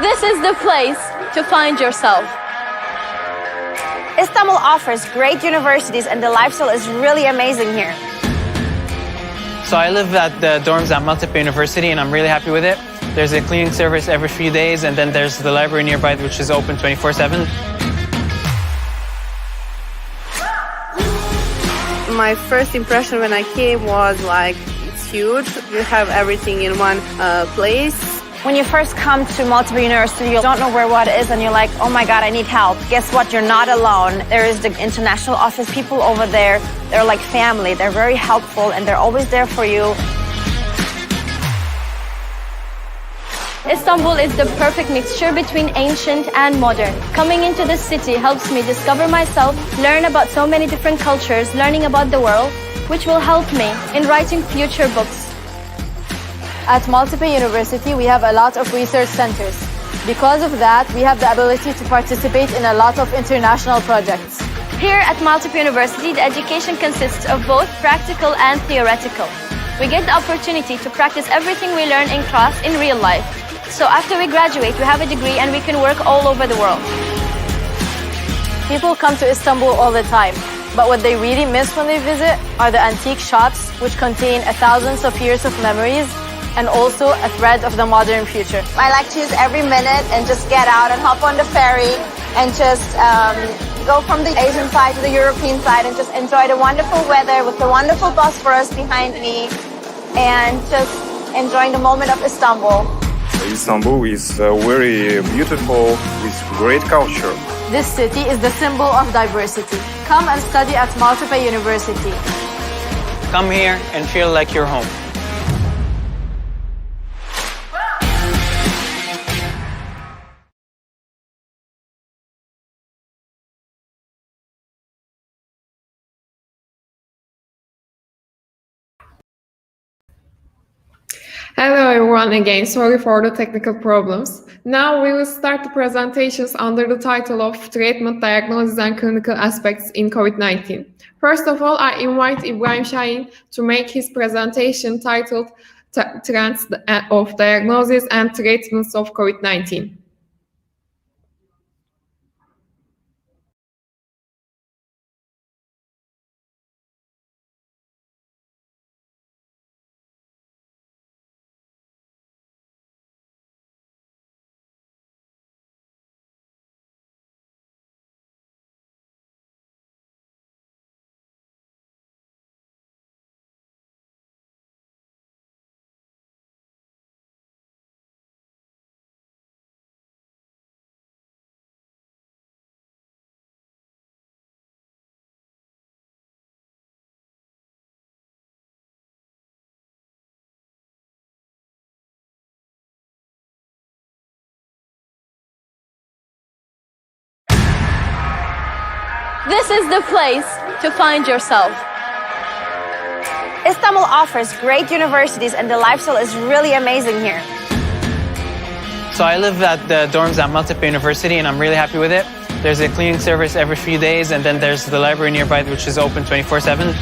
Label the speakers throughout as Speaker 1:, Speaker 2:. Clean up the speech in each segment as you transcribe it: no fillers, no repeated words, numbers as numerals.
Speaker 1: This is the place to find yourself.
Speaker 2: Istanbul offers great universities and the lifestyle is really amazing here.
Speaker 3: So I live at the dorms at Maltepe University and I'm really happy with it. There's a cleaning service every few days and then there's the library nearby which is open 24/7.
Speaker 4: My first impression when I came was like, it's huge. You have everything in one place.
Speaker 2: When you first come to Maltepe University, you don't know where what is and you're like, oh my God, I need help. Guess what? You're not alone. There is the international office people over there. They're like family. They're very helpful and they're always there for you.
Speaker 1: Istanbul is the perfect mixture between ancient and modern. Coming into this city helps me discover myself, learn about so many different cultures, learning about the world, which will help me in writing future books.
Speaker 5: At Maltepe University, we have a lot of research centers. Because of that, we have the ability to participate in a lot of international projects.
Speaker 1: Here at Maltepe University, the education consists of both practical and theoretical. We get the opportunity to practice everything we learn in class in real life. So after we graduate, we have a degree and we can work all over the world.
Speaker 5: People come to Istanbul all the time, but what they really miss when they visit are the antique shops, which contain thousands of years of memories and also a thread of the modern future.
Speaker 2: I like to use every minute and just get out and hop on the ferry and just go from the Asian side to the European side and just enjoy the wonderful weather with the wonderful Bosphorus behind me and just enjoying the moment of Istanbul.
Speaker 6: Istanbul is very beautiful with great culture.
Speaker 5: This city is the symbol of diversity. Come and study at Maltepe University.
Speaker 3: Come here and feel like you're home.
Speaker 7: Hello everyone again, sorry for the technical problems. Now we will start the presentations under the title of Treatment, Diagnosis and Clinical Aspects in COVID-19. First of all, I invite Ibrahim Şahin to make his presentation titled Trends of Diagnosis and Treatments of COVID-19.
Speaker 1: This is the place to find yourself.
Speaker 2: Istanbul offers great universities and the lifestyle is really amazing here.
Speaker 3: So I live at the dorms at Maltepe University and I'm really happy with it. There's a cleaning service every few days and then there's the library nearby which is open 24/7.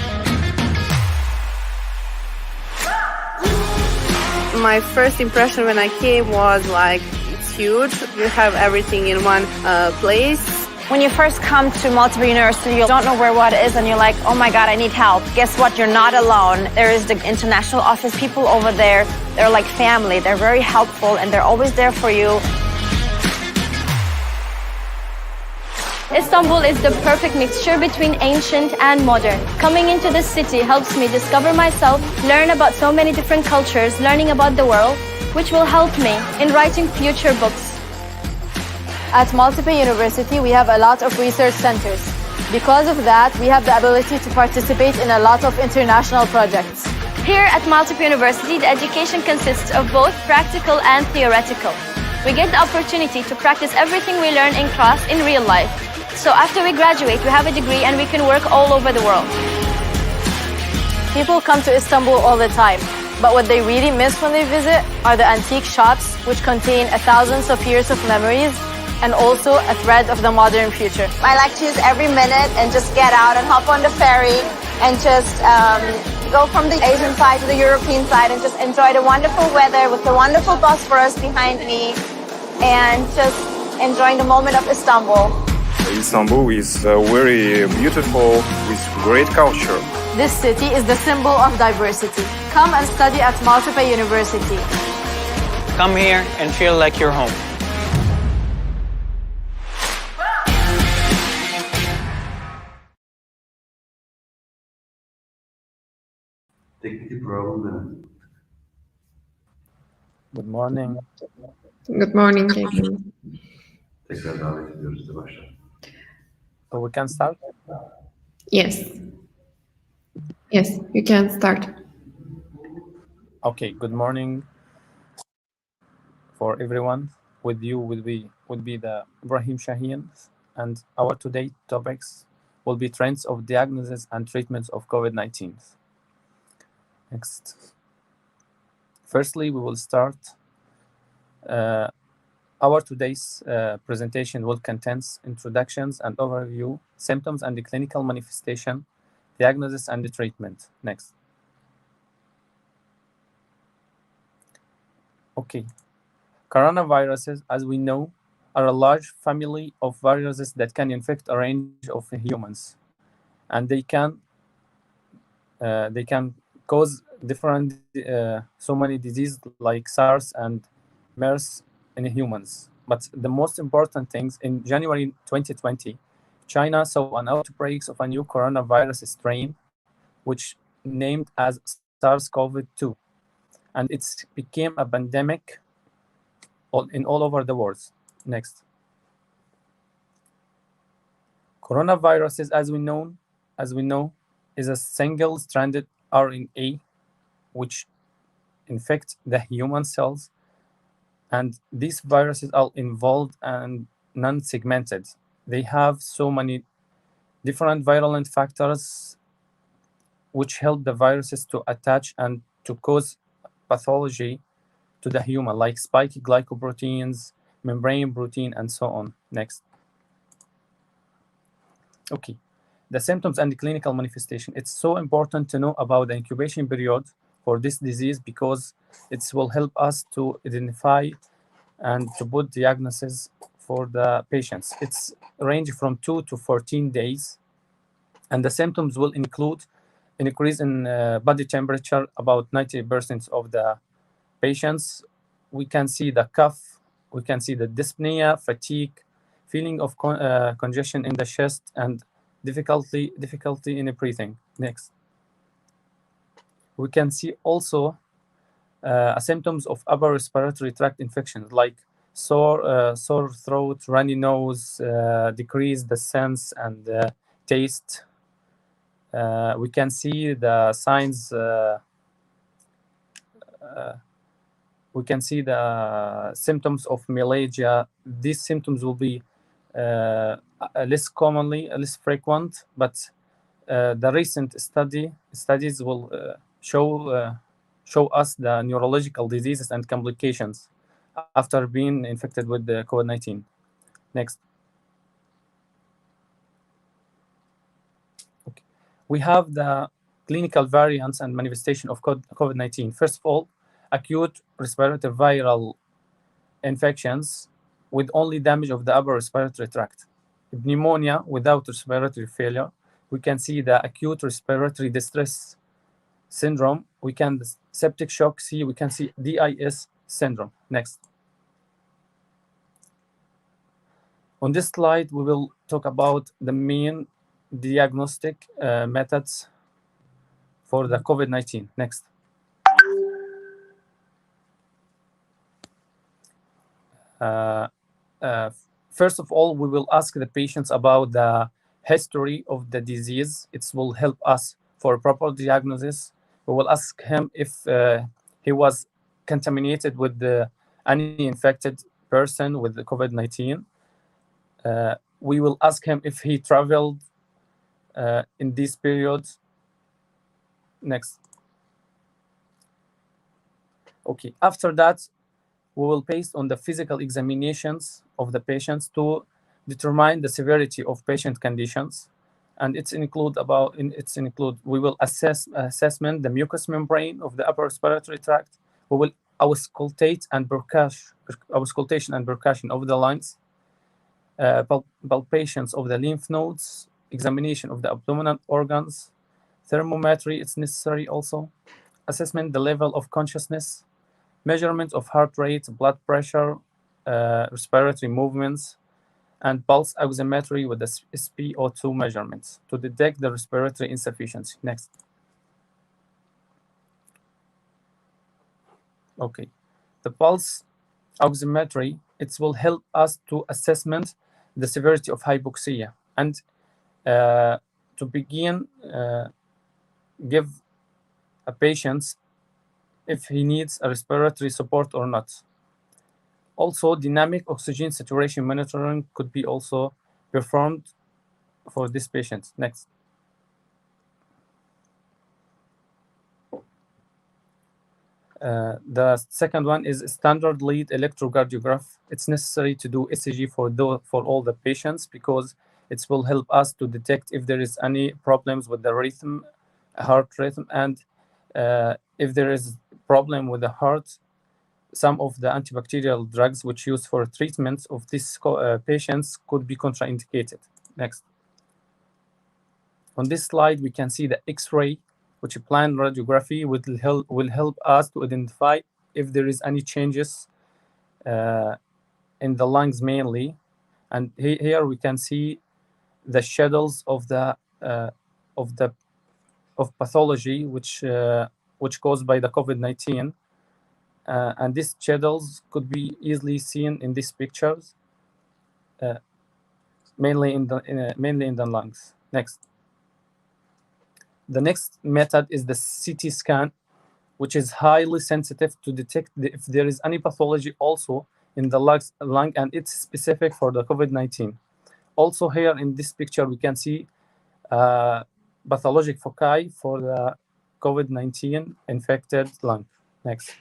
Speaker 4: My first impression when I came was like, it's huge. You have everything in one place.
Speaker 2: When you first come to Maltepe University, you don't know where what is and you're like, oh my God, I need help. Guess what? You're not alone. There is the international office people over there. They're like family. They're very helpful and they're always there for you.
Speaker 1: Istanbul is the perfect mixture between ancient and modern. Coming into this city helps me discover myself, learn about so many different cultures, learning about the world, which will help me in writing future books.
Speaker 5: At Maltepe University, we have a lot of research centers. Because of that, we have the ability to participate in a lot of international projects.
Speaker 1: Here at Maltepe University, the education consists of both practical and theoretical. We get the opportunity to practice everything we learn in class in real life. So after we graduate, we have a degree and we can work all over the world.
Speaker 5: People come to Istanbul all the time, but what they really miss when they visit are the antique shops, which contain thousands of years of memories and also a thread of the modern future.
Speaker 2: I like to use every minute and just get out and hop on the ferry and just go from the Asian side to the European side and just enjoy the wonderful weather with the wonderful Bosphorus behind me and just enjoying the moment of Istanbul.
Speaker 6: Istanbul is very beautiful with great culture.
Speaker 5: This city is the symbol of diversity. Come and study at Maltepe University.
Speaker 3: Come here and feel like you're home.
Speaker 8: Technical problem.
Speaker 9: Good morning.
Speaker 7: Good morning, Kekin.
Speaker 8: Tekrar davet ediyoruz da başla.
Speaker 9: So we can start?
Speaker 7: Yes. Yes, you can start.
Speaker 9: Okay, good morning for everyone. With you would be the Ibrahim Shaheen, and our today topics will be trends of diagnosis and treatments of COVID-19. Next. Firstly, we will start. Our today's presentation will contain introductions and overview, symptoms and the clinical manifestation, diagnosis and the treatment. Next. Okay. Coronaviruses, as we know, are a large family of viruses that can infect a range of humans, and they can cause different so many diseases like SARS and MERS in humans. But the most important things, in January 2020, China saw an outbreak of a new coronavirus strain, which named as SARS-CoV-2, and it became a pandemic all over the world. Next. Coronaviruses, as we know, is a single-stranded RNA which infect the human cells, and these viruses are involved and non-segmented. They have so many different virulent factors which help the viruses to attach and to cause pathology to the human, like spiky glycoproteins, membrane protein, and so on. Next. Okay. The symptoms and the clinical manifestation. It's so important to know about the incubation period for this disease because it will help us to identify and to put diagnosis for the patients. It's range from 2 to 14 days, and the symptoms will include an increase in body temperature. About 90% of the patients, we can see the cough, we can see the dyspnea, fatigue, feeling of congestion in the chest, and difficulty in breathing. Next. We can see also symptoms of upper respiratory tract infections like sore throat, runny nose, decrease the sense and taste. We can see the signs. We can see the symptoms of malaria. These symptoms will be less frequent, but the recent studies will show us the neurological diseases and complications after being infected with the COVID-19. Next. Okay. We have the clinical variants and manifestation of COVID-19. First of all, acute respiratory viral infections with only damage of the upper respiratory tract. Pneumonia without respiratory failure. We can see the acute respiratory distress syndrome. We can septic shock. We can see DIS syndrome. Next. On this slide, we will talk about the main diagnostic methods for the COVID-19. Next. First of all, we will ask the patients about the history of the disease. It will help us for proper diagnosis. We will ask him if he was contaminated with any infected person with the COVID-19. We will ask him if he traveled in this period. Next. Okay, after that, we will based on the physical examinations of the patients to determine the severity of patient conditions, and we will assessment the mucous membrane of the upper respiratory tract. We will auscultation and percussion of the lungs, palpations of the lymph nodes, examination of the abdominal organs, thermometry, it's necessary also, assessment the level of consciousness, measurement of heart rate, blood pressure, respiratory movements, and pulse oximetry with the SpO2 measurements to detect the respiratory insufficiency. Next. Okay, the pulse oximetry, it will help us to assessment the severity of hypoxemia and to begin give a patient if he needs a respiratory support or not. Also, dynamic oxygen saturation monitoring could be also performed for this patient. Next. The second one is standard lead electrocardiograph. It's necessary to do ECG for all the patients because it will help us to detect if there is any problems with the rhythm, heart rhythm, and if there is problem with the heart. Some of the antibacterial drugs which used for treatment of these patients could be contraindicated. Next. On this slide, we can see the X-ray, which planned radiography will help us to identify if there is any changes in the lungs mainly. And here we can see the shadows of pathology which caused by the COVID-19. And these shadows could be easily seen in these pictures, mainly in the lungs. Next. The next method is the CT scan, which is highly sensitive to detect if there is any pathology also in the lung, and it's specific for the COVID-19. Also here in this picture, we can see pathologic foci for the COVID-19 infected lung. Next.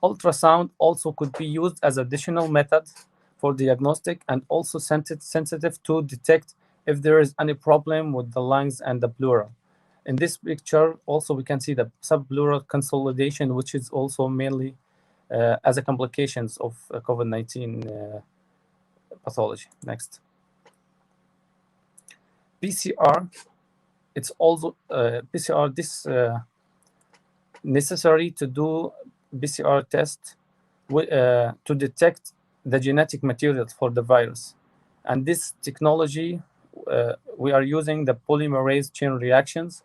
Speaker 9: Ultrasound also could be used as additional method for diagnostic and also sensitive to detect if there is any problem with the lungs and the pleural. In this picture, also we can see the subpleural consolidation, which is also mainly as a complications of COVID-19 pathology. Next. PCR, it's also PCR, this necessary to do PCR test to detect the genetic material for the virus. And this technology, we are using the polymerase chain reactions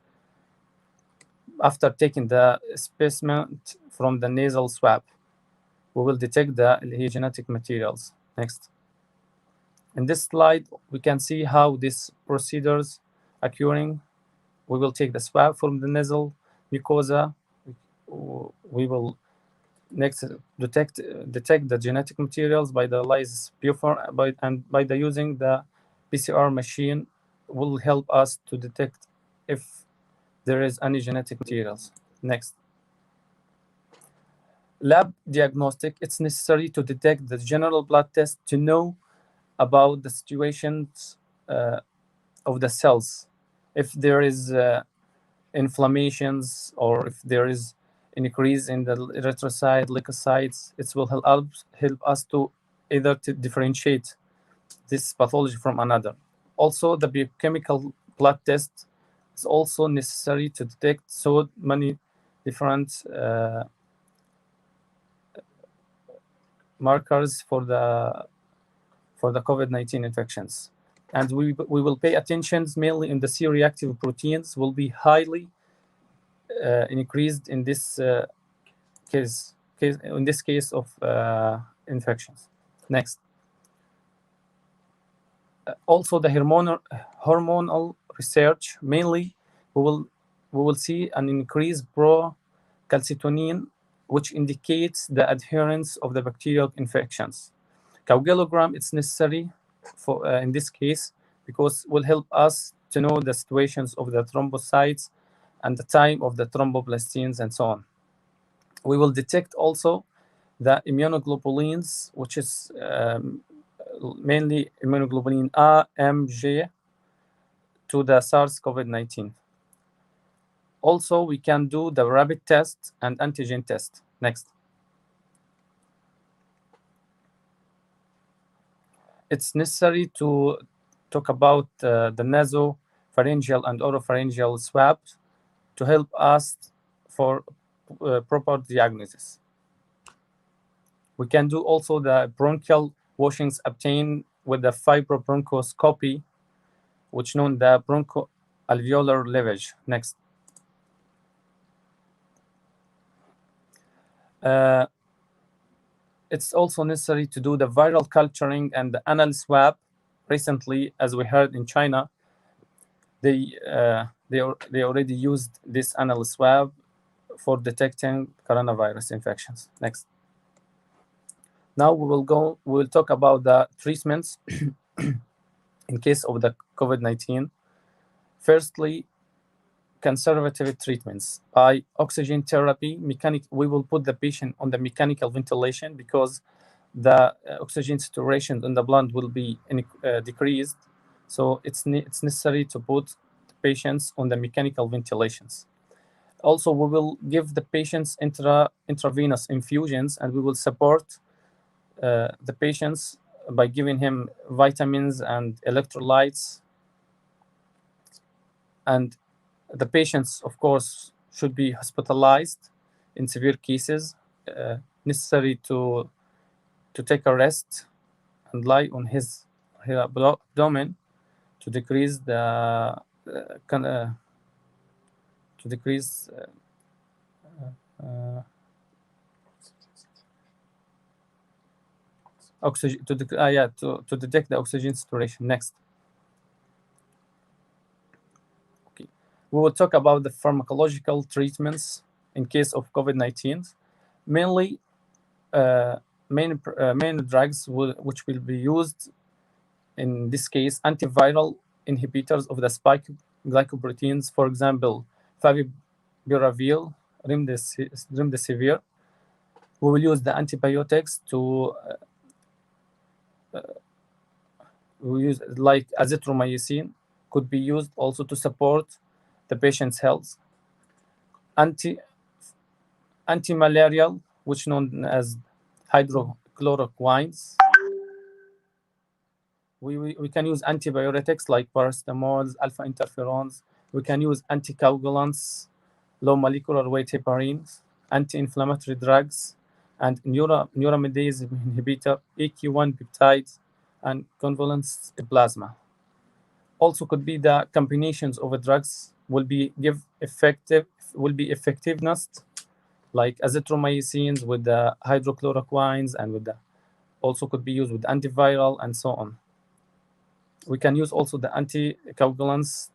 Speaker 9: after taking the specimen from the nasal swab. We will detect the genetic materials. Next. In this slide, we can see how these procedures occurring. We will take the swab from the nasal mucosa. We will next detect the genetic materials by the lysis and by the using the PCR machine will help us to detect if there is any genetic materials. Next. Lab diagnostic, it's necessary to detect the general blood test to know about the situations of the cells. If there is inflammations or if there is increase in the erythrocyte, leukocytes, it will help us to either to differentiate this pathology from another. Also, the biochemical blood test is also necessary to detect so many different markers for the COVID-19 infections. And we will pay attention mainly in the C-reactive proteins will be highly increased in this case of infections. Next. Also, the hormonal research, mainly we will see an increased procalcitonin, which indicates the adherence of the bacterial infections. Coagulogram, it's necessary for in this case because it will help us to know the situations of the thrombocytes and the time of the thromboblastins and so on. We will detect also the immunoglobulins, which is mainly immunoglobulin A, M, G to the SARS-CoV-19. Also, we can do the rapid test and antigen test. Next. It's necessary to talk about the nasopharyngeal and oropharyngeal swabs to help us for proper diagnosis. We can do also the bronchial washings obtained with the fibrobronchoscopy, which known the bronchoalveolar lavage. Next. It's also necessary to do the viral culturing and the anal swab. Recently, as we heard in China, they already used this anal swab for detecting coronavirus infections. Next. Now we will talk about the treatments in case of the COVID-19. Firstly, conservative treatments by oxygen therapy. We will put the patient on the mechanical ventilation because the oxygen saturation in the blood will be decreased. So it's necessary to put the patients on the mechanical ventilations. Also, we will give the patients intravenous infusions, and we will support the patients by giving him vitamins and electrolytes. And the patients, of course, should be hospitalized in severe cases, necessary to take a rest and lie on his abdomen to decrease the oxygen to detect the oxygen saturation. Next. Okay, we will talk about the pharmacological treatments in case of COVID-19. Mainly, main drugs which will be used in this case, antiviral inhibitors of the spike glycoproteins, for example, favipiravir, remdesivir. We will use the antibiotics to we use like azithromycin, could be used also to support the patient's health. Antimalarial, which known as hydrochloroquines. We can use antibiotics like paracetamols, alpha interferons. We can use anticoagulants, low molecular weight heparins, anti-inflammatory drugs, and neuraminidase inhibitor, AQ1 peptides, and convalescent plasma. Also, could be the combinations of drugs will be effectiveness, like azithromycins with the hydrochloroquines, and with the also could be used with antiviral and so on. We can use also the anticoagulants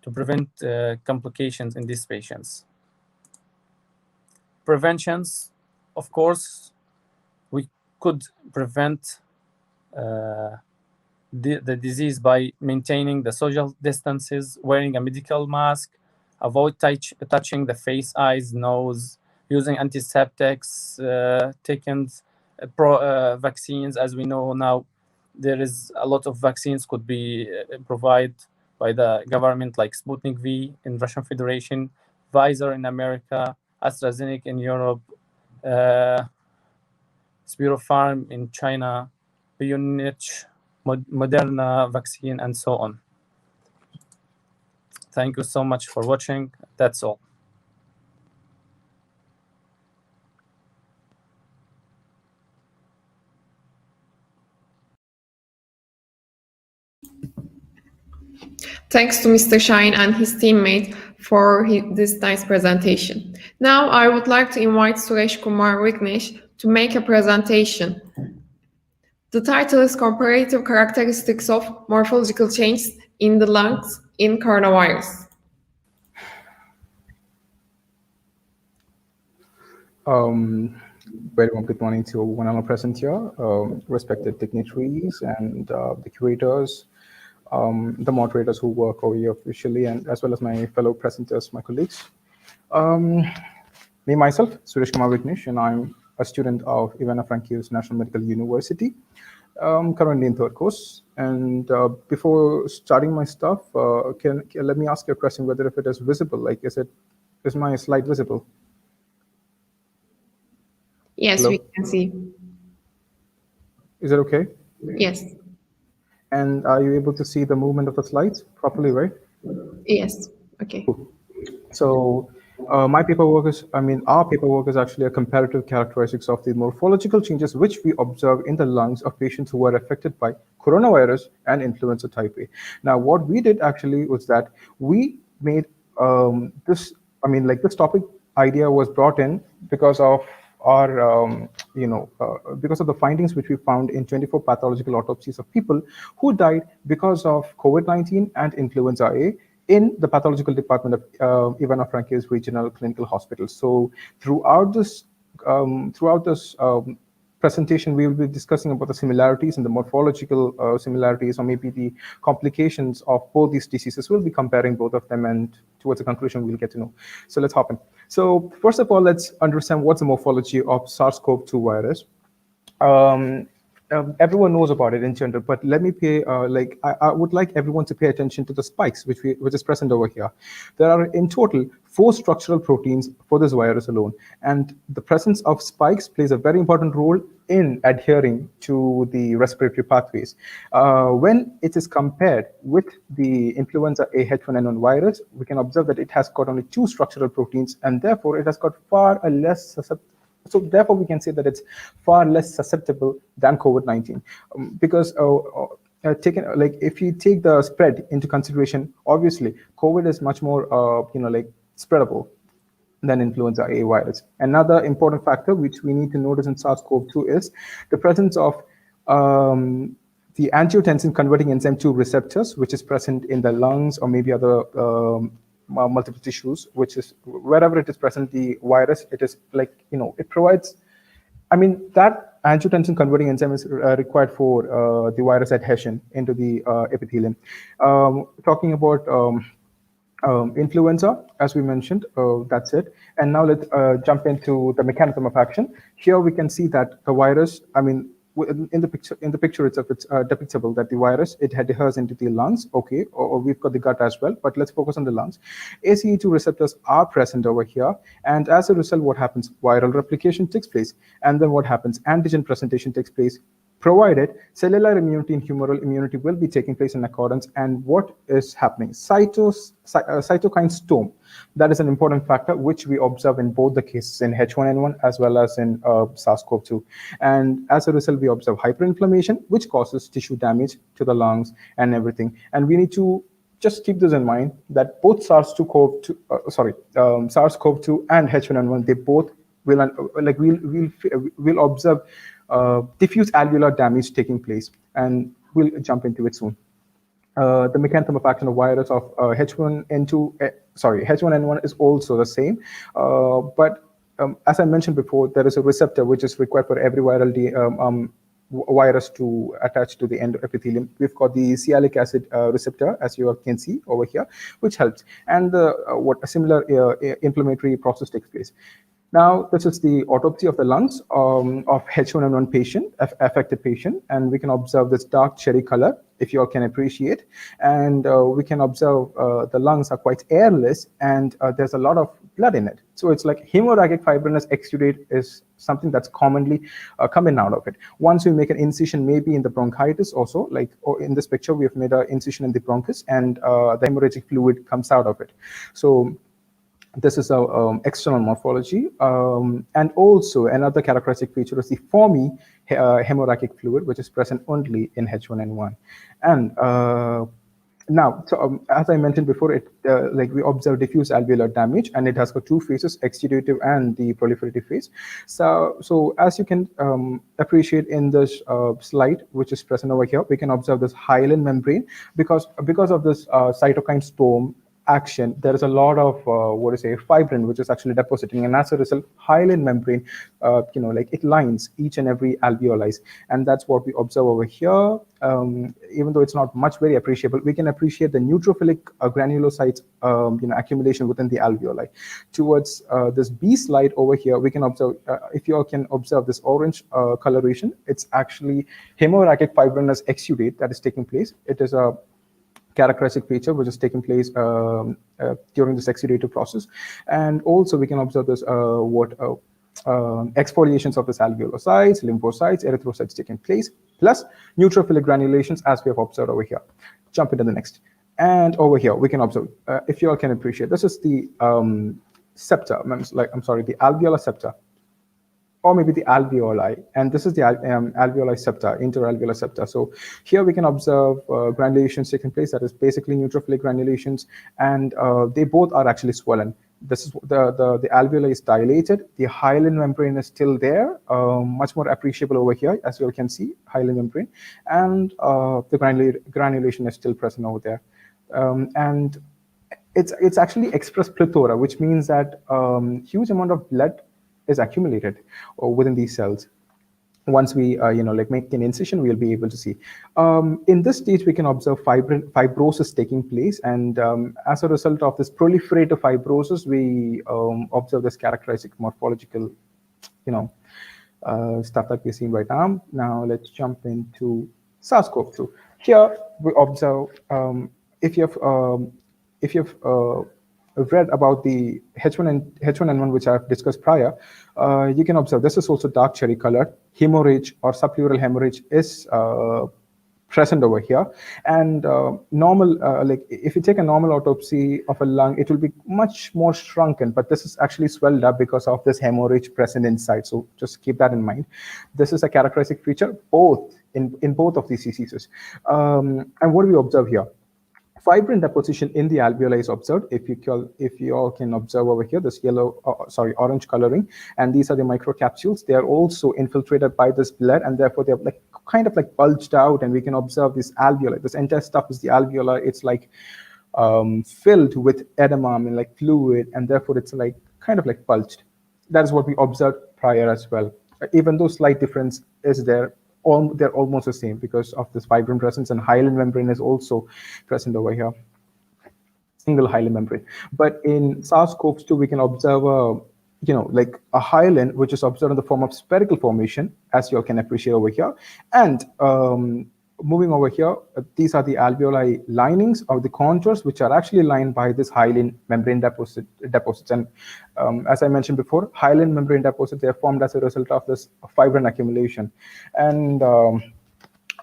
Speaker 9: to prevent complications in these patients. Preventions, of course, we could prevent the disease by maintaining the social distances, wearing a medical mask, avoid touching the face, eyes, nose, using antiseptics, taking vaccines. As we know now, there is a lot of vaccines could be provided by the government, like Sputnik V in Russian Federation, Pfizer in America, AstraZeneca in Europe, Spiropharm in China, BioNTech, Moderna vaccine, and so on. Thank you so much for watching. That's all.
Speaker 7: Thanks to Mr. Shine and his teammate for this nice presentation. Now I would like to invite Suresh Kumar Vignesh to make a presentation. The title is Comparative Characteristics of Morphological Changes in the Lungs in Coronavirus.
Speaker 10: Very warm good morning to everyone all present here, respected dignitaries and the curators, the moderators who work over here officially, and as well as my fellow presenters, my colleagues. Me, myself, Suresh Kumar Vignesh, and I'm a student of Ivana Frankiv's National Medical University, currently in third course. And before starting my stuff, let me ask you a question, whether if it is visible, like is my slide visible?
Speaker 7: Yes,
Speaker 10: Hello?
Speaker 7: we can see.
Speaker 10: Is it okay?
Speaker 7: Yes.
Speaker 10: And are you able to see the movement of the slides properly, right?
Speaker 7: Yes. Okay.
Speaker 10: So our paperwork is actually a comparative characteristics of the morphological changes which we observe in the lungs of patients who were affected by coronavirus and influenza type A. Now, what we did actually was that we made this topic idea was brought in because of our, because of the findings which we found in 24 pathological autopsies of people who died because of COVID-19 and influenza A in the pathological department of Ivano-Frankivsk Regional Clinical Hospital. So throughout this presentation, we will be discussing about the similarities and the morphological similarities, or maybe the complications of both these diseases. We'll be comparing both of them, and towards the conclusion, we'll get to know. So let's hop in. So first of all, let's understand what's the morphology of SARS-CoV-2 virus. Everyone knows about it in general, but let me pay I would like everyone to pay attention to the spikes which is present over here. There are in total 4 structural proteins for this virus alone, and the presence of spikes plays a very important role in adhering to the respiratory pathways. When it is compared with the influenza A H1N1 virus, we can observe that it has got only 2 structural proteins, and therefore it has got far less susceptible. So therefore, we can say that it's far less susceptible than COVID-19, because if you take the spread into consideration, obviously COVID is much more spreadable than influenza A virus. Another important factor which we need to notice in SARS-CoV-2 is the presence of the angiotensin converting enzyme 2 receptors, which is present in the lungs or maybe other multiple tissues, which is wherever it is present, the virus, it is it provides, that angiotensin converting enzyme is required for the virus adhesion into the epithelium. Talking about influenza, as we mentioned, that's it. And now let's jump into the mechanism of action. Here we can see that the virus, in the picture itself, it's depictable that the virus, it adheres into the lungs, okay, or we've got the gut as well, but let's focus on the lungs. ACE2 receptors are present over here, and as a result, what happens? Viral replication takes place, and then what happens? Antigen presentation takes place, provided cellular immunity and humoral immunity will be taking place in accordance. And what is happening? Cytokine storm. That is an important factor which we observe in both the cases, in H1N1 as well as in SARS-CoV-2. And as a result, we observe hyperinflammation, which causes tissue damage to the lungs and everything. And we need to just keep this in mind that both SARS-CoV-2 and H1N1, they both will we'll observe diffuse alveolar damage taking place, and we'll jump into it soon. The mechanism of action of virus of H1N1 is also the same, but as I mentioned before, there is a receptor which is required for every viral virus to attach to the endoepithelium. We've got the sialic acid receptor, as you can see over here, which helps, and what a similar inflammatory process takes place. Now, this is the autopsy of the lungs of H1N1 patient, affected patient, and we can observe this dark cherry color, if you all can appreciate. And we can observe the lungs are quite airless, and there's a lot of blood in it. So it's like hemorrhagic fibrinous exudate is something that's commonly coming out of it. Once we make an incision, maybe in the bronchitis also, or in this picture, we have made an incision in the bronchus, and the hemorrhagic fluid comes out of it. So this is our external morphology. And also another characteristic feature is the foamy hemorrhagic fluid, which is present only in H1N1. And now, so, as I mentioned before, we observe diffuse alveolar damage, and it has got 2 phases, exudative and the proliferative phase. So as you can appreciate in this slide, which is present over here, we can observe this hyaline membrane because of this cytokine storm action, there is a lot of fibrin which is actually depositing, and as a result, hyaline membrane, it lines each and every alveoli, and that's what we observe over here. Even though it's not much very appreciable, we can appreciate the neutrophilic granulocytes, accumulation within the alveoli. Towards this B slide over here, we can observe, if you all can observe this orange coloration, it's actually hemorrhagic fibrinous exudate that is taking place. It is a characteristic feature which is taking place during this exudative process. And also we can observe this exfoliations of this alveolocytes, lymphocytes, erythrocytes taking place, plus neutrophilic granulations as we have observed over here. Jump into the next. And over here, we can observe, if you all can appreciate, this is the septa, the alveolar septa, or maybe the alveoli, and this is the alveoli septa, interalveolar septa. So here we can observe granulations taking place, that is basically neutrophilic granulations, and they both are actually swollen. This is the alveoli is dilated, the hyaline membrane is still there, much more appreciable over here, as you all can see, hyaline membrane, and the granulation is still present over there. And it's actually expressed plethora, which means that huge amount of blood is accumulated within these cells. Once we make an incision, we'll be able to see. In this stage, we can observe fibrosis taking place, and as a result of this proliferative fibrosis, we observe this characteristic morphological stuff that we're seeing right now. Now let's jump into SARS-CoV-2. Here we observe, if you've read about the H1N1, which I've discussed prior, you can observe this is also dark cherry colored. Hemorrhage or subpleural hemorrhage is present over here. And normal, if you take a normal autopsy of a lung, it will be much more shrunken, but this is actually swelled up because of this hemorrhage present inside. So just keep that in mind. This is a characteristic feature in both of these diseases. And what do we observe here? Fibrin deposition in the alveoli is observed. If you all can observe over here, this orange coloring, and these are the microcapsules. They are also infiltrated by this blood, and therefore they are kind of bulged out, and we can observe this alveoli. This entire stuff is the alveoli. It's filled with edema, fluid, and therefore it's kind of bulged. That is what we observed prior as well. Even though slight difference is there, they're almost the same because of this fibrin presence, and hyaline membrane is also present over here, single hyaline membrane. But in SARS-CoV-2, we can observe a hyaline which is observed in the form of spherical formation, as you all can appreciate over here. And moving over here, these are the alveoli linings or the contours, which are actually lined by this hyaline membrane deposits. And as I mentioned before, hyaline membrane deposits, they are formed as a result of this fibrin accumulation. And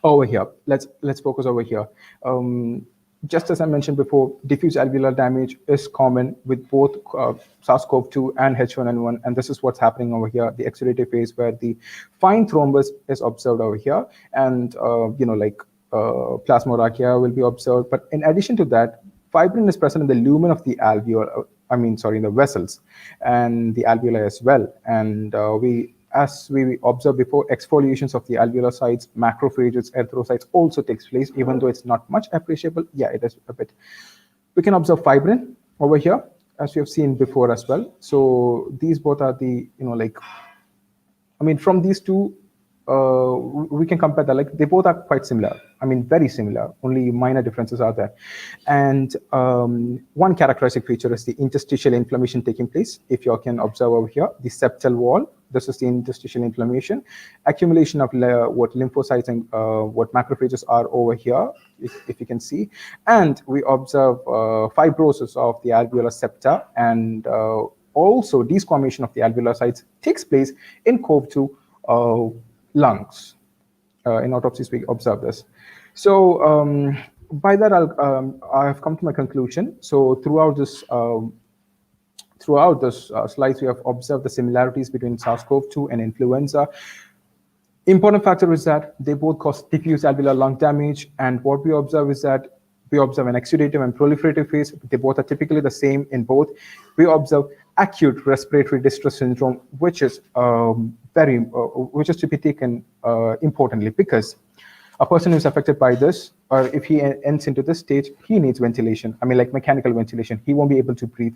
Speaker 10: over here, let's focus over here. Just as I mentioned before, diffuse alveolar damage is common with both SARS-CoV-2 and H1N1, and this is what's happening over here, the exudative phase, where the fine thrombus is observed over here, and plasmorrhagia will be observed. But in addition to that, fibrin is present in the lumen of the alveoli, in the vessels, and the alveoli as well. And as we observed before, exfoliations of the alveolocytes, macrophages, erythrocytes also takes place, even though it's not much appreciable. Yeah, it is a bit. We can observe fibrin over here, as we have seen before as well. So these both are the, from these two, we can compare that, they both are quite similar. Very similar, only minor differences are there. And one characteristic feature is the interstitial inflammation taking place. If you can observe over here, the septal wall, this is the interstitial inflammation, accumulation of what lymphocytes and what macrophages are over here, if you can see. And we observe fibrosis of the alveolar septa, and also desquamation of the alveolocytes takes place in CoV-2 lungs. In autopsies, we observe this. So by that, I have come to my conclusion. So throughout this slides, we have observed the similarities between SARS-CoV-2 and influenza. Important factor is that they both cause diffuse alveolar lung damage, and what we observe is that we observe an exudative and proliferative phase. They both are typically the same in both. We observe acute respiratory distress syndrome, which is to be taken importantly, because a person who is affected by this or if he ends into this stage, he needs ventilation. I mean, like mechanical ventilation. He won't be able to breathe.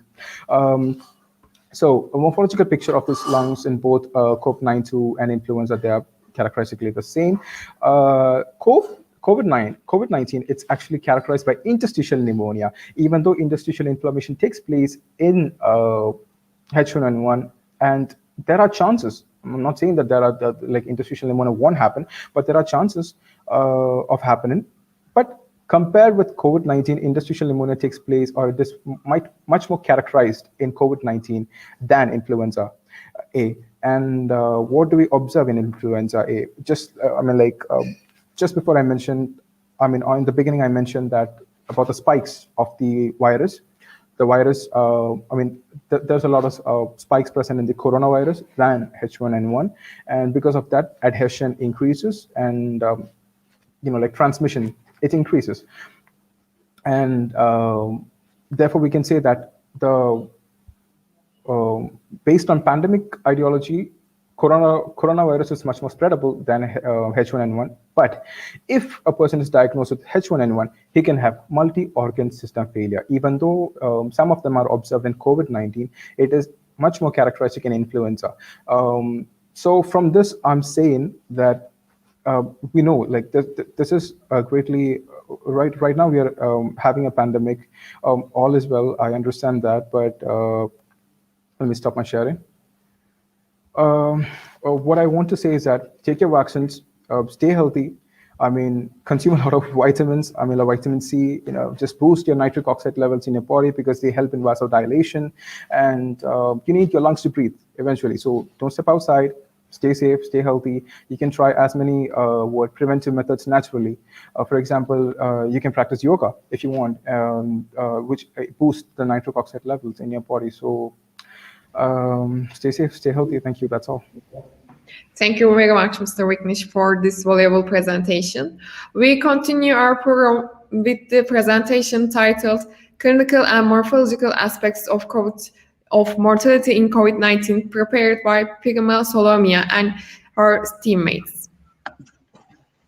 Speaker 10: So a morphological picture of his lungs in both COVID-19 and influenza, they are characteristically the same. COVID-19, it's actually characterized by interstitial pneumonia, even though interstitial inflammation takes place in H1N1, and there are chances. I'm not saying that there are like interstitial pneumonia won't happen, but there are chances of happening. But compared with COVID-19, interstitial pneumonia takes place, or this might much more characterized in COVID-19 than influenza A. And what do we observe in influenza A? Just just before I mentioned, in the beginning I mentioned that about the spikes of the virus. The virus, there's a lot of spikes present in the coronavirus than H1N1, and because of that, adhesion increases, and like transmission, it increases, and therefore we can say that the based on pandemic ideology, coronavirus is much more spreadable than H1N1. But if a person is diagnosed with H1N1, he can have multi-organ system failure. Even though some of them are observed in COVID-19, it is much more characteristic in influenza. So from this, I'm saying that we know, like this is greatly right now. We are having a pandemic. All is well. I understand that, but let me stop my sharing. What I want to say is that take your vaccines, stay healthy. Consume a lot of vitamins. Like vitamin C, just boost your nitric oxide levels in your body because they help in vasodilation, and you need your lungs to breathe eventually. So don't step outside. Stay safe, stay healthy. You can try as many preventive methods naturally. For example, you can practice yoga if you want, which boosts the nitric oxide levels in your body. So stay safe, stay healthy. Thank you. That's all.
Speaker 7: Thank you very much, Mr. Wignish, for this valuable presentation. We continue our program with the presentation titled Clinical and Morphological Aspects of Mortality in COVID-19, prepared by Salomia and her teammates.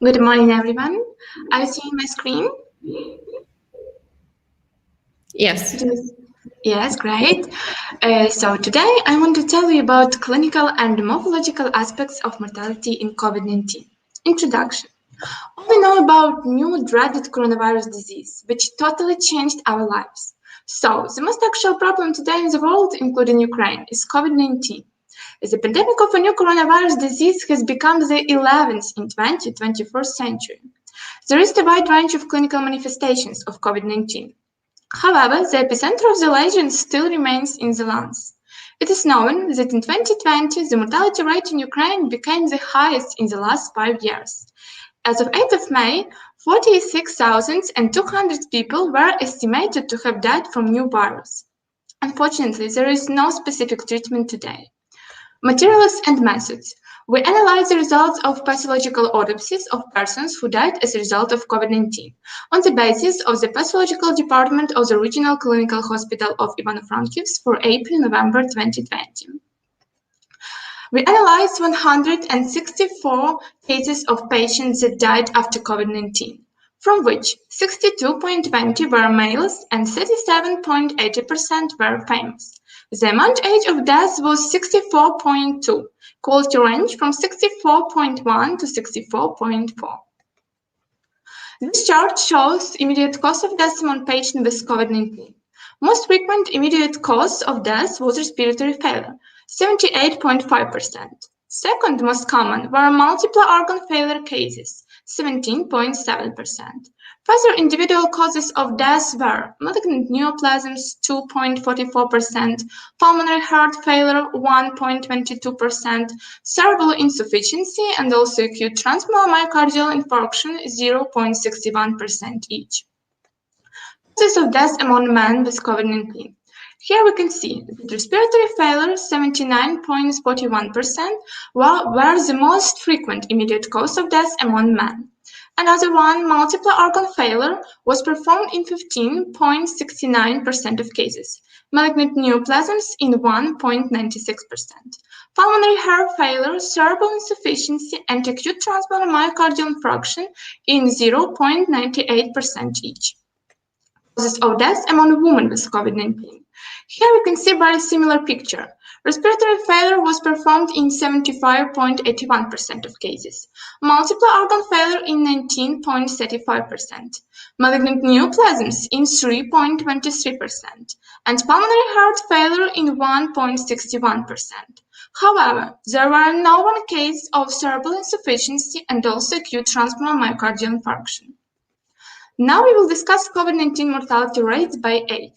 Speaker 11: Good morning, everyone. Are you seeing my screen?
Speaker 7: Yes.
Speaker 11: Yes, great. So today I want to tell you about clinical and morphological aspects of mortality in COVID-19. Introduction. All we know about new dreaded coronavirus disease, which totally changed our lives. So the most actual problem today in the world, including Ukraine, is COVID-19. The pandemic of a new coronavirus disease has become the 11th in 21st century. There is a wide range of clinical manifestations of COVID-19. However, the epicenter of the legend still remains in the lungs. It is known that in 2020, the mortality rate in Ukraine became the highest in the last 5 years. As of 8th of May, 46,200 people were estimated to have died from new virus. Unfortunately, there is no specific treatment today. Materials and methods. We analyze the results of pathological autopsies of persons who died as a result of COVID-19 on the basis of the pathological department of the Regional Clinical Hospital of Ivano-Frankivsk for April-November 2020. We analyzed 164 cases of patients that died after COVID-19, from which 62.20% were males and 37.80% were females. The amount age of death was 64.2, quality range from 64.1 to 64.4. This chart shows immediate cause of death among patients with COVID-19. Most frequent immediate cause of death was respiratory failure, 78.5%. Second most common were multiple organ failure cases, 17.7%. Further individual causes of death were malignant neoplasms, 2.44%, pulmonary heart failure, 1.22%, cerebral insufficiency, and also acute transmural myocardial infarction, 0.61% each. Causes of death among men with COVID-19. Here we can see that respiratory failure, 79.41%, were the most frequent immediate cause of death among men. Another one, multiple organ failure, was performed in 15.69% of cases, malignant neoplasms in 1.96%, pulmonary heart failure, cerebral insufficiency, and acute transient myocardial infarction in 0.98% each. Causes of death among women with COVID-19. Here we can see a very similar picture. Respiratory failure was performed in 75.81% of cases, multiple organ failure in 19.35%, malignant neoplasms in 3.23%, and pulmonary heart failure in 1.61%. However, there were no one case of cerebral insufficiency and also acute transient myocardial infarction. Now we will discuss COVID-19 mortality rates by age.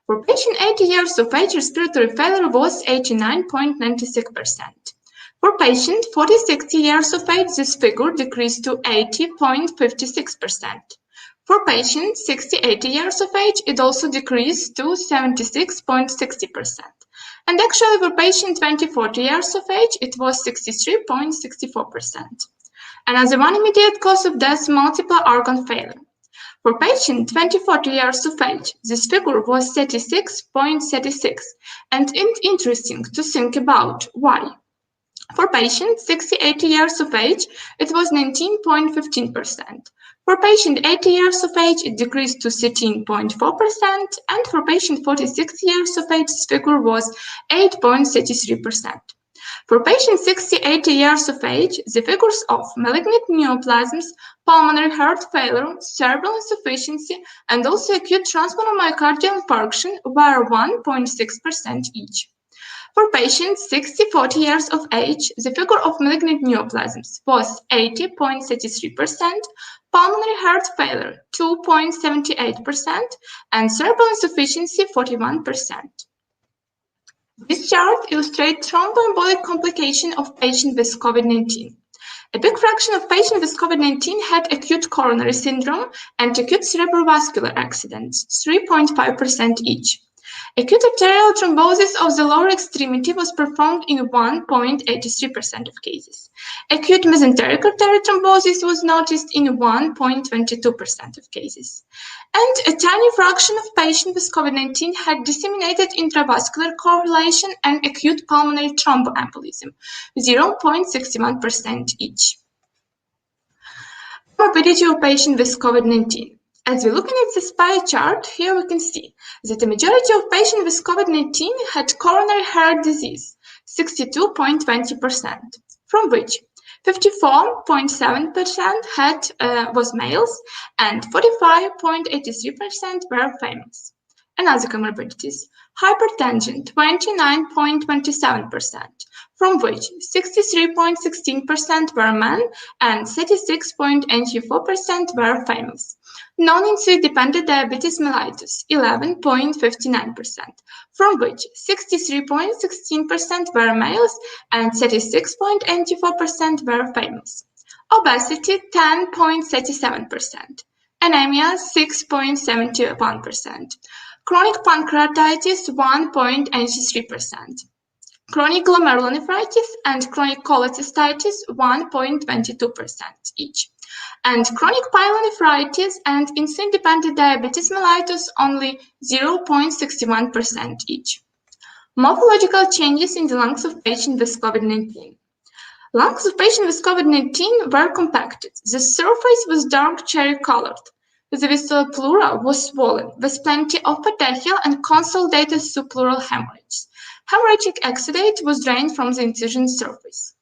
Speaker 11: For patient 80 years of age, respiratory failure was 89.96%. For patient 40-60 years of age, this figure decreased to 80.56%. For patient 60-80 years of age, it also decreased to 76.60%. And actually, for patient 20-40 years of age, it was 63.64%. Another one immediate cause of death, multiple organ failure. For patient 20-40 years of age, this figure was 36.36, and it's interesting to think about why. For patient 60-80 years of age, it was 19.15%. For patient 80 years of age, it decreased to 13.4%, and for patient 46 years of age, this figure was 8.33%. For patients 60-80 years of age, the figures of malignant neoplasms, pulmonary heart failure, cerebral insufficiency, and also acute transient myocardial infarction were 1.6% each. For patients 60-40 years of age, the figure of malignant neoplasms was 80.33%, pulmonary heart failure 2.78%, and cerebral insufficiency 41%. This chart illustrates thromboembolic complication of patients with COVID-19. A big fraction of patients with COVID-19 had acute coronary syndrome and acute cerebrovascular accidents, 3.5% each. Acute arterial thrombosis of the lower extremity was performed in 1.83% of cases. Acute mesenteric arterial thrombosis was noticed in 1.22% of cases. And a tiny fraction of patients with COVID-19 had disseminated intravascular coagulation and acute pulmonary thromboembolism, 0.61% each. Morbidity of patients with COVID-19. As we're looking at this pie chart, here we can see that the majority of patients with COVID-19 had coronary heart disease, 62.20%, from which 54.7% was males and 45.83% were females. Another comorbidities, hypertension, 29.27%, from which 63.16% were men and 36.84% were females. Non-insulin-dependent diabetes mellitus, 11.59%, from which 63.16% were males and 36.84% were females. Obesity, 10.37%. Anemia, 6.71%. Chronic pancreatitis, 1.83%. Chronic glomerulonephritis and chronic cholecystitis, 1.22% each. And chronic pyelonephritis and insulin-dependent diabetes mellitus only 0.61% each. Morphological changes in the lungs of patients with COVID-19. Lungs of patients with COVID-19 were compacted. The surface was dark cherry-colored. The vistula pleura was swollen with plenty of petechial and consolidated subpleural hemorrhage. Hemorrhagic exudate was drained from the incision surface.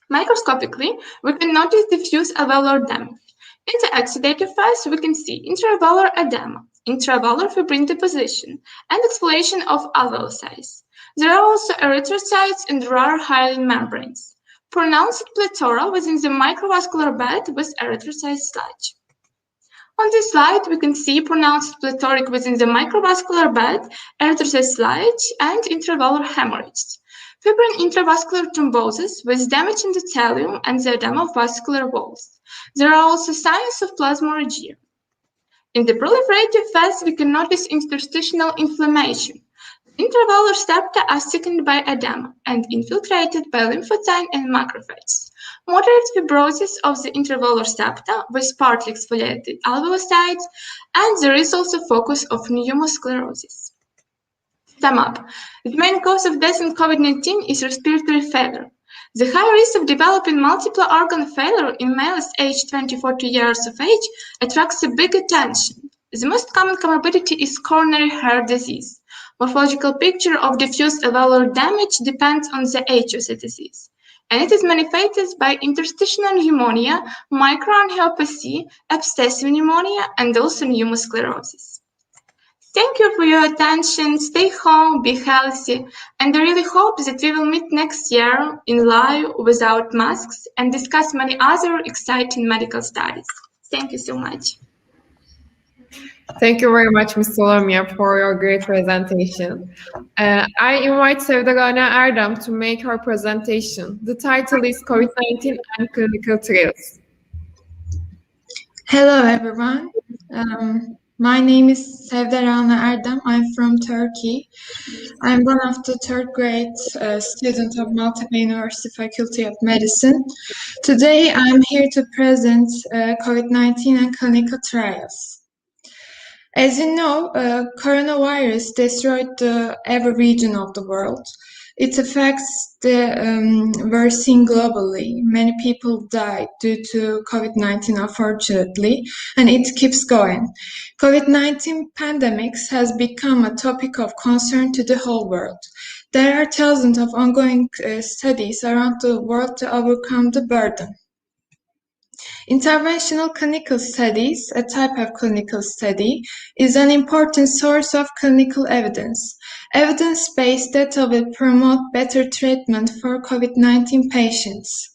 Speaker 11: Microscopically, we can notice diffuse alveolar damage. In the exudative phase, we can see intravalvular edema, intravalvular fibrin deposition, and exfoliation of alveolar size. There are also erythrocytes and rare hyaline membranes. Pronounced plethora within the microvascular bed with erythrocyte sludge. On this slide, we can see pronounced plethoric within the microvascular bed, erythrocyte sludge, and intravalvular hemorrhage. Fibrin intravascular thrombosis with damage in the endothelium and the edema of vascular walls. There are also signs of plasmorrhagia. In the proliferative phase, we can notice interstitial inflammation. Intravalvular septa are thickened by edema and infiltrated by lymphocyte and macrophages. moderate fibrosis of the intervallar septa with partly exfoliated alveolocytes, and there is also focus of pneumosclerosis. Sum up, the main cause of death in COVID-19 is respiratory failure. The high risk of developing multiple organ failure in males aged 20-40 years of age attracts a big attention. The most common comorbidity is coronary heart disease. Morphological picture of diffuse alveolar damage depends on the age of the disease, and it is manifested by interstitial pneumonia, microangiopathy, abscessive pneumonia, and also pneumosclerosis. Thank you for your attention. Stay home, be healthy, and I really hope that we will meet next year in live without masks and discuss many other exciting medical studies. Thank you so much.
Speaker 7: Thank you very much, Ms. Lamia, for your great presentation. I invite Sevdagana Erdem to make her presentation. The title is COVID-19 and Clinical Trials.
Speaker 12: Hello, everyone. My name is Sevdagana Erdem. I'm from Turkey. I'm one of the third grade students of Maltepe University Faculty of Medicine. Today, I'm here to present COVID-19 and clinical trials. As you know, coronavirus destroyed every region of the world. It affects the we're seeing globally. Many people died due to COVID-19, unfortunately, and it keeps going. COVID-19 pandemics has become a topic of concern to the whole world. There are thousands of ongoing studies around the world to overcome the burden. Interventional clinical studies, a type of clinical study, is an important source of clinical evidence. Evidence-based data will promote better treatment for COVID-19 patients.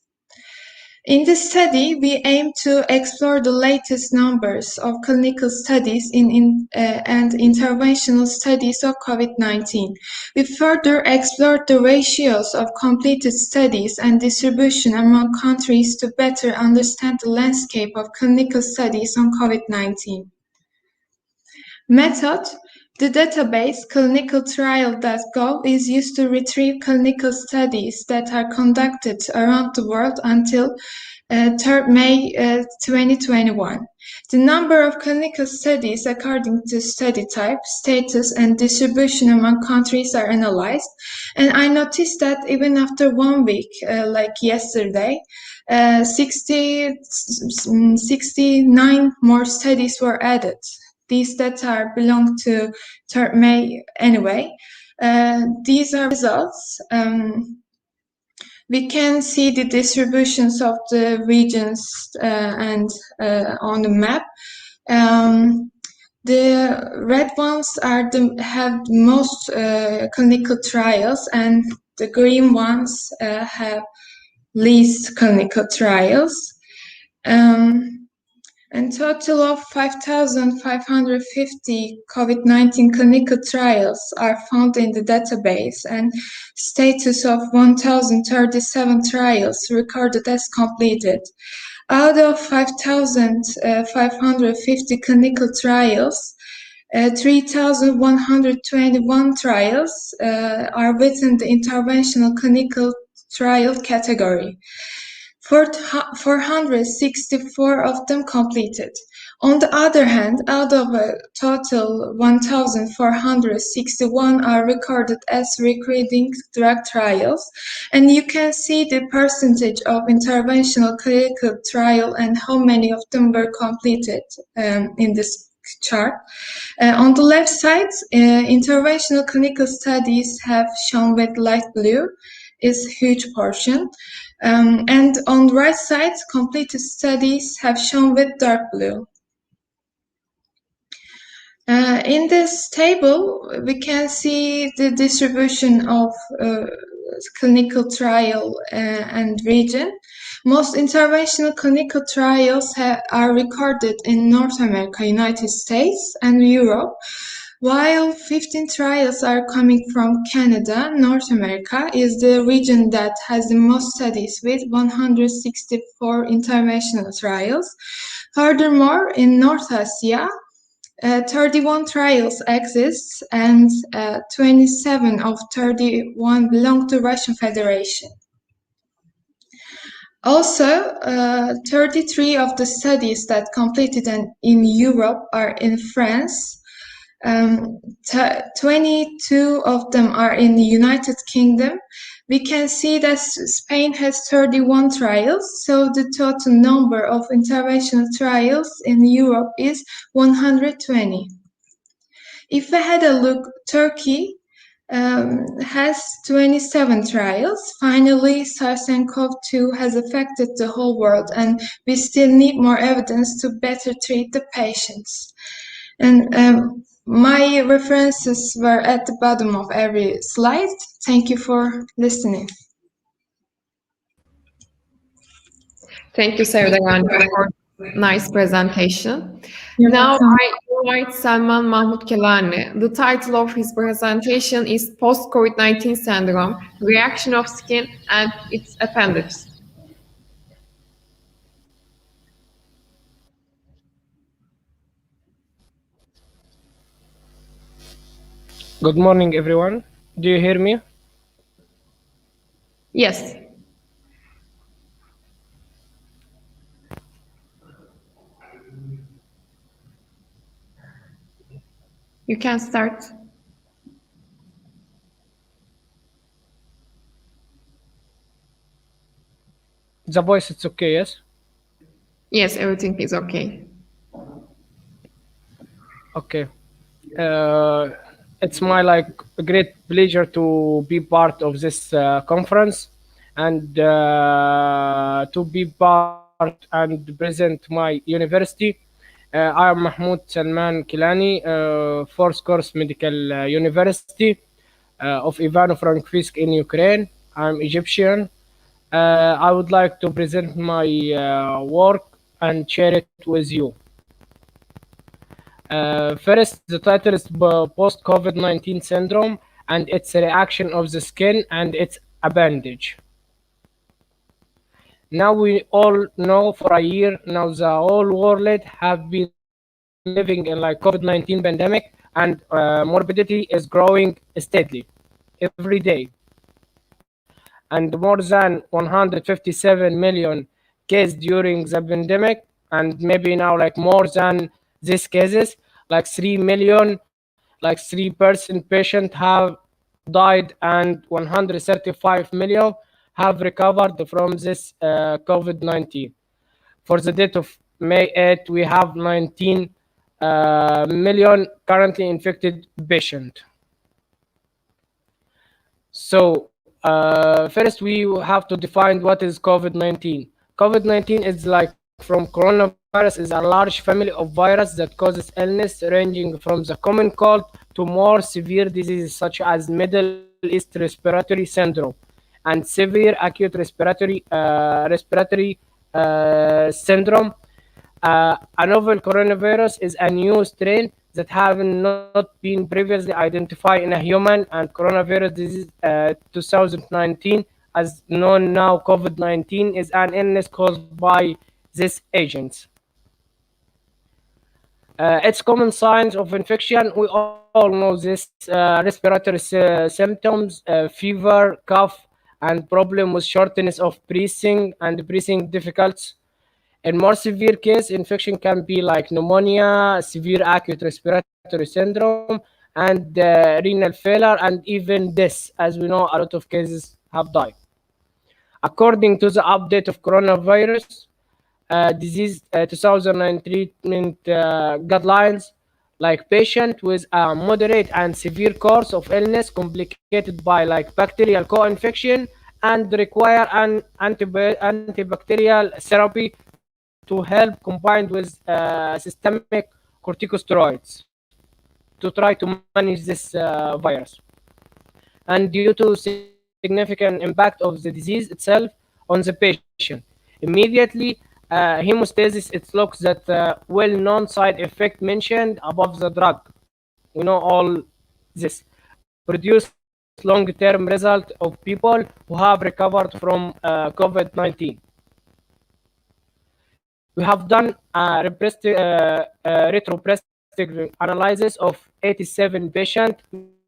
Speaker 12: In this study, we aim to explore the latest numbers of clinical studies and interventional studies of COVID-19. We further explored the ratios of completed studies and distribution among countries to better understand the landscape of clinical studies on COVID-19. Method: the database clinicaltrial.gov is used to retrieve clinical studies that are conducted around the world until 3rd May 2021. The number of clinical studies according to study type, status, and distribution among countries are analyzed. And I noticed that even after 1 week, like yesterday, 69 more studies were added. These data belong to 3rd May anyway. These are results. We can see the distributions of the regions and on the map. The red ones are have the most clinical trials, and the green ones have least clinical trials. And total of 5,550 COVID-19 clinical trials are found in the database, and status of 1,037 trials recorded as completed. Out of 5,550 clinical trials, 3,121 trials are within the interventional clinical trial category. 464 of them completed. On the other hand, out of a total 1,461 are recorded as recruiting drug trials, and you can see the percentage of interventional clinical trial and how many of them were completed in this chart. On the left side, interventional clinical studies have shown with light blue, is a huge portion. And on the right side, completed studies have shown with dark blue. In this table, we can see the distribution of clinical trial and region. Most interventional clinical trials are recorded in North America, United States, and Europe, while 15 trials are coming from Canada. North America is the region that has the most studies with 164 interventional trials. Furthermore, in North Asia, 31 trials exist, and 27 of 31 belong to Russian Federation. Also, 33 of the studies that completed in Europe are in France. 22 of them are in the United Kingdom. We can see that Spain has 31 trials, so the total number of interventional trials in Europe is 120. If we had a look, Turkey has 27 trials. Finally, SARS-CoV-2 has affected the whole world, and we still need more evidence to better treat the patients. And my references were at the bottom of every slide. Thank you for listening.
Speaker 7: Thank you, Sevda, for nice presentation.
Speaker 12: You're
Speaker 7: Now
Speaker 12: welcome.
Speaker 7: I invite Salman Mahmut Kelani. The title of his presentation is Post-COVID-19 Syndrome, Reaction of Skin and its Appendix.
Speaker 13: Good morning, everyone. Do you hear me?
Speaker 7: Yes. You can start.
Speaker 13: The voice, it's okay, yes?
Speaker 7: Yes, everything is okay.
Speaker 13: Okay. It's my a great pleasure to be part of this conference and to be part and present my university. I am Mahmoud Salman Kilani, fourth course medical university of Ivano-Frankivsk in Ukraine. I'm Egyptian. I would like to present my work and share it with you. First, the title is Post-COVID-19 Syndrome and its reaction of the skin and its appendage. Now we all know for a year now the whole world have been living in COVID-19 pandemic, and morbidity is growing steadily every day. And more than 157 million cases during the pandemic, and maybe now more than these cases, 3 million, 3% patient have died, and 135 million have recovered from this COVID-19. For the date of May 8, we have 19 million currently infected patients. So first we have to define what is COVID-19. COVID-19 is from coronavirus, is a large family of virus that causes illness ranging from the common cold to more severe diseases such as Middle East respiratory syndrome and severe acute respiratory syndrome. A novel coronavirus is a new strain that have not been previously identified in a human, and coronavirus disease 2019, as known now COVID-19, is an illness caused by these agents. Its common signs of infection, we all know this: respiratory symptoms, fever, cough, and problem with shortness of breathing and breathing difficulties. In more severe case, infection can be pneumonia, severe acute respiratory syndrome, and renal failure, and even death, as we know a lot of cases have died. According to the update of coronavirus disease 2009 treatment guidelines, patient with a moderate and severe course of illness complicated by bacterial co-infection and require an antibacterial therapy to help combined with systemic corticosteroids to try to manage this virus. And due to significant impact of the disease itself on the patient, immediately hemostasis, it looks that well-known side effect mentioned above the drug, we know all this, produce long-term result of people who have recovered from COVID-19. We have done a retrospective analysis of 87 patient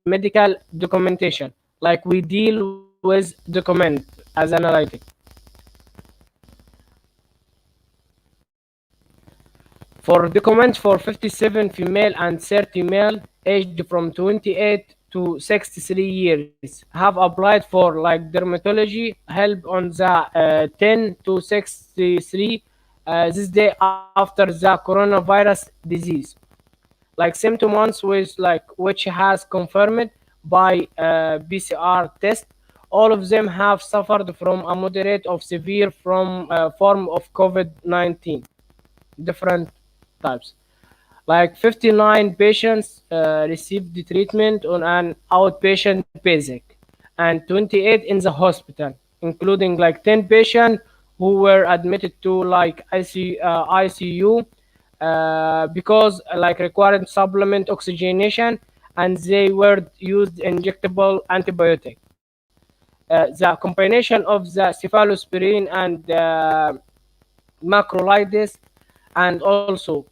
Speaker 13: medical documentation, we deal with document as analytic. For documents for 57 female and 30 male aged from 28 to 63 years have applied for like dermatology help on the 10 to 63 this day after the coronavirus disease. Like symptoms which has confirmed by PCR test. All of them have suffered from a moderate of severe form of COVID-19, different types. Like 59 patients received the treatment on an outpatient basis, and 28 in the hospital, including like 10 patients who were admitted to like ICU because like required supplement oxygenation, and they were used injectable antibiotic. The combination of the cephalosporin and macrolides, and also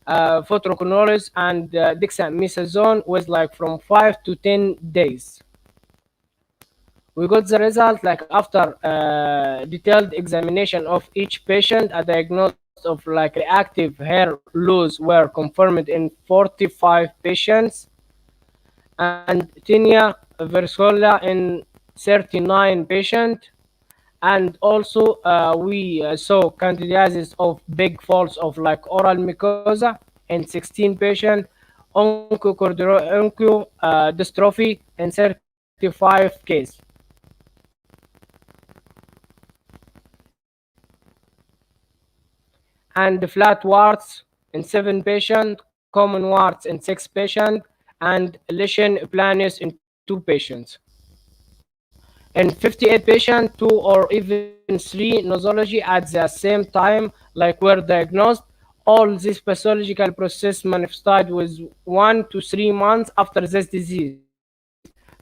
Speaker 13: photoconol and dexamethasone was like from 5 to 10 days. We got the result like after detailed examination of each patient. A diagnosis of like reactive hair loss were confirmed in 45 patients, and tinea versola in 39 patients. And also we saw candidiasis of big folds of like oral mucosa in 16 patients, dystrophy in 35 cases. And the flat warts in 7 patients, common warts in 6 patients, and lesion planus in 2 patients. In 58 patients, 2 or even 3 nosology at the same time, like were diagnosed. All this pathological process manifested with 1 to 3 months after this disease.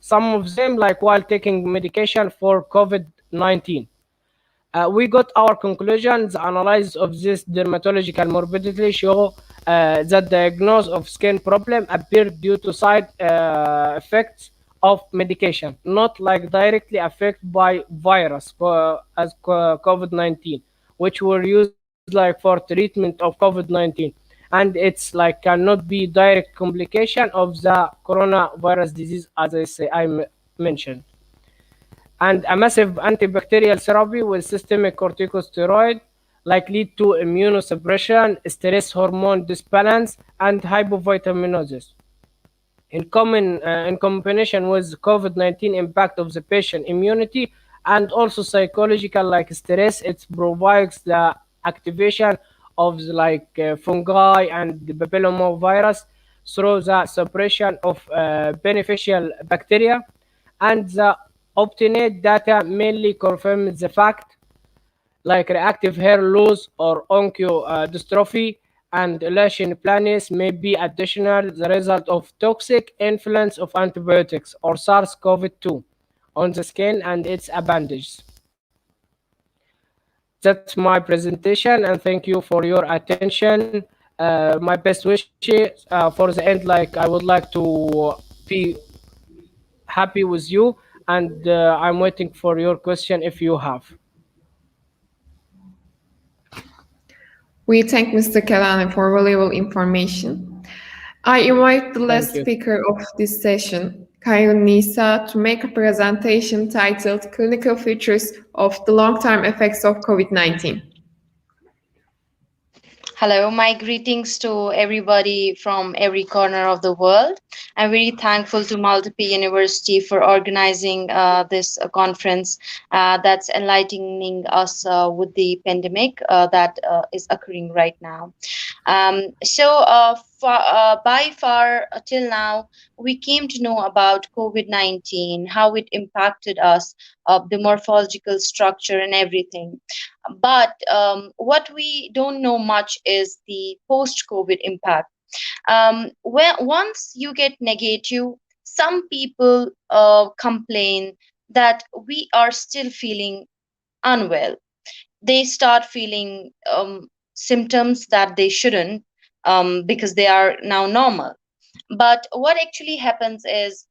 Speaker 13: Some of them like while taking medication for COVID-19. We got our conclusions. The analysis of this dermatological morbidity show that diagnosis of skin problem appeared due to side effects of medication, not like directly affected by virus as COVID-19, which were used like for treatment of COVID-19, and it's like cannot be direct complication of the coronavirus disease, as I mentioned. And a massive antibacterial therapy with systemic corticosteroid like lead to immunosuppression, stress hormone disbalance, and hypovitaminosis. In combination with COVID-19 impact of the patient immunity and also psychological like stress, it provides the activation of the, like fungi and the papillomavirus through the suppression of beneficial bacteria. And the obtained data mainly confirms the fact like reactive hair loss or dystrophy and lesion planus may be additional the result of toxic influence of antibiotics or SARS-CoV-2 on the skin and its appendages. That's my presentation, and thank you for your attention. My best wishes for the end, like I would like to be happy with you, and I'm waiting for your question if you have.
Speaker 7: We thank Mr. Kelani for valuable information. I invite the last
Speaker 13: you.
Speaker 7: speaker of this session, Kayun Nisa, to make a presentation titled Clinical Features of the Long-Term Effects of COVID-19.
Speaker 14: Hello, my greetings to everybody from every corner of the world. I'm very thankful to Multiple University for organizing this conference that's enlightening us with the pandemic that is occurring right now. By far till now, we came to know about COVID-19, how it impacted us, the morphological structure and everything. But what we don't know much is the post-COVID impact. Once you get negative, some people complain that we are still feeling unwell. They start feeling symptoms that they shouldn't because they are now normal. But what actually happens is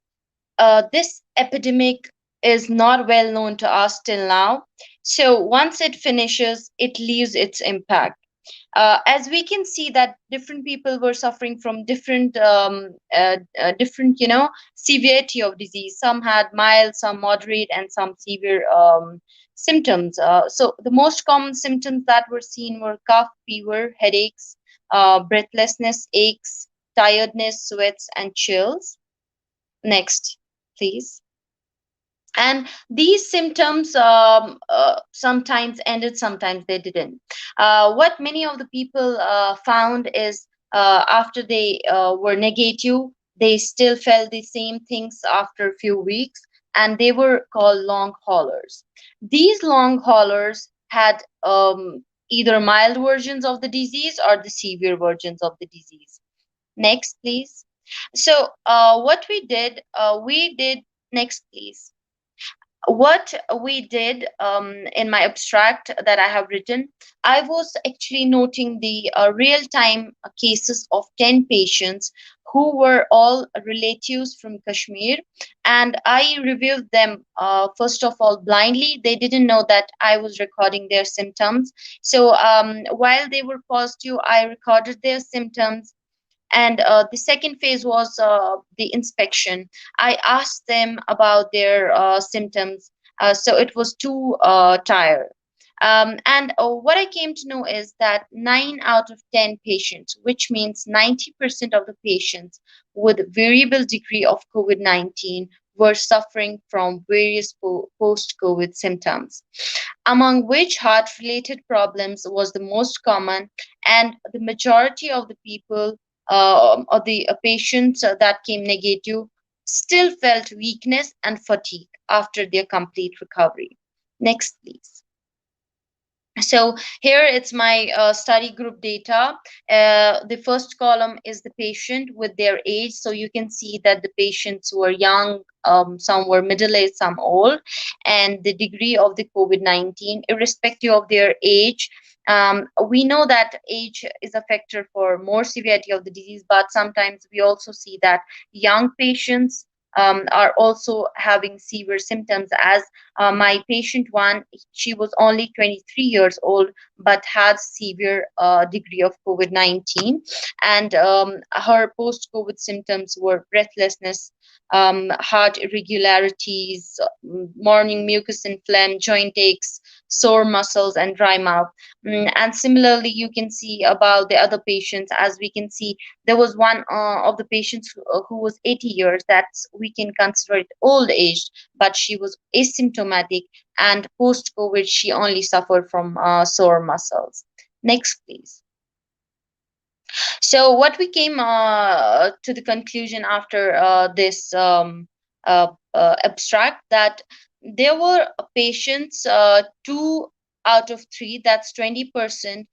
Speaker 14: this epidemic is not well known to us till now. So once it finishes, it leaves its impact. As we can see that different people were suffering from different different severity of disease. Some had mild, some moderate, and some severe symptoms. So the most common symptoms that were seen were cough, fever, headaches, breathlessness, aches, tiredness, sweats, and chills. Next, please. And these symptoms sometimes ended, sometimes they didn't. What many of the people found is after they were negative, they still felt the same things after a few weeks, and they were called long haulers. These long haulers had either mild versions of the disease or the severe versions of the disease. Next, please. So what we did, next, please. What we did in my abstract that I have written, I was actually noting the real-time cases of 10 patients who were all relatives from Kashmir, and I reviewed them first of all blindly. They didn't know that I was recording their symptoms. So while they were positive, I recorded their symptoms, and the second phase was the inspection. I asked them about their symptoms. So it was two tired. And what I came to know is that 9 out of 10 patients, which means 90% of the patients with variable degree of COVID-19, were suffering from various post-COVID symptoms, among which heart-related problems was the most common, and the majority of the people or the patients that came negative still felt weakness and fatigue after their complete recovery. Next, please. So here it's my study group data. The first column is the patient with their age. So you can see that the patients were young, some were middle-aged, some old, and the degree of the COVID-19, irrespective of their age. We know that age is a factor for more severity of the disease, but sometimes we also see that young patients are also having severe symptoms. As my patient one, she was only 23 years old but had severe degree of COVID-19, and her post-COVID symptoms were breathlessness, heart irregularities, morning mucus and phlegm, joint aches, sore muscles, and dry mouth. And similarly, you can see about the other patients. As we can see, there was one of the patients who was 80 years. That's, we can consider it old age, but she was asymptomatic, and post-COVID, she only suffered from sore muscles. Next, please. So what we came to the conclusion after this abstract, that there were patients, 2 out of 3, that's 20%,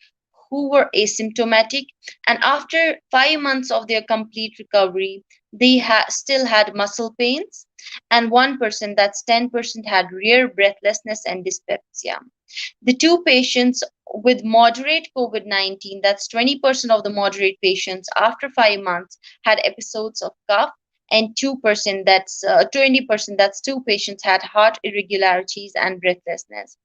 Speaker 14: who were asymptomatic, and after 5 months of their complete recovery, they still had muscle pains, and 1%, that's 10%, had rare breathlessness and dyspepsia. The 2 patients with moderate COVID-19, that's 20% of the moderate patients, after 5 months had episodes of cough, and 2%, that's 20%, that's 2 patients, had heart irregularities and breathlessness.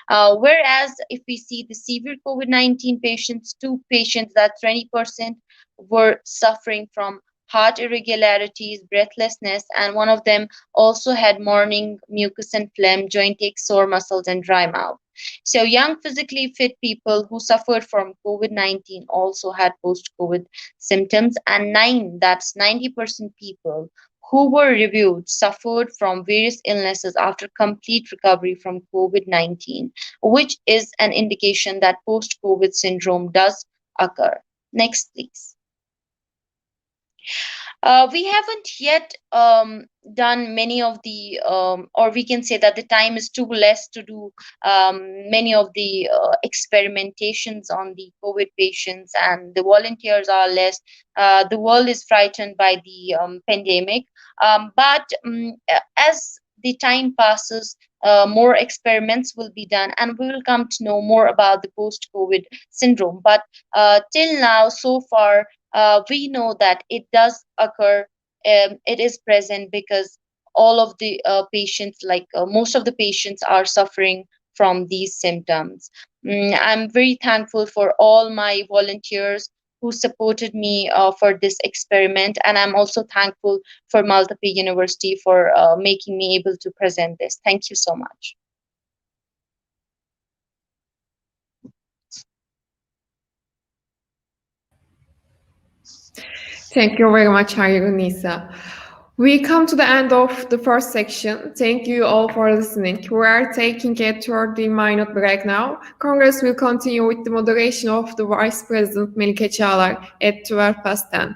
Speaker 14: Whereas if we see the severe COVID-19 patients, 2 patients, that's 20%, were suffering from heart irregularities, breathlessness, and one of them also had morning mucus and phlegm, joint aches, sore muscles, and dry mouth. So young, physically fit people who suffered from COVID-19 also had post-COVID symptoms, and 9, that's 90% people who were reviewed suffered from various illnesses after complete recovery from COVID-19, which is an indication that post-COVID syndrome does occur. Next, please. We haven't yet done many of the, or we can say that the time is too less to do many of the experimentations on the COVID patients, and the volunteers are less. The world is frightened by the pandemic, but as the time passes, more experiments will be done, and we will come to know more about the post-COVID syndrome. But till now, so far, we know that it does occur. It is present because all of the patients, like most of the patients, are suffering from these symptoms. I'm very thankful for all my volunteers who supported me for this experiment, and I'm also thankful for Maltepe University for making me able to present this. Thank you so much.
Speaker 7: Thank you very much, Nisa. We come to the end of the first section. Thank you all for listening. We are taking a 30-minute break now. Congress will continue with the moderation of the Vice President Melike Çağlar at 12 past 10.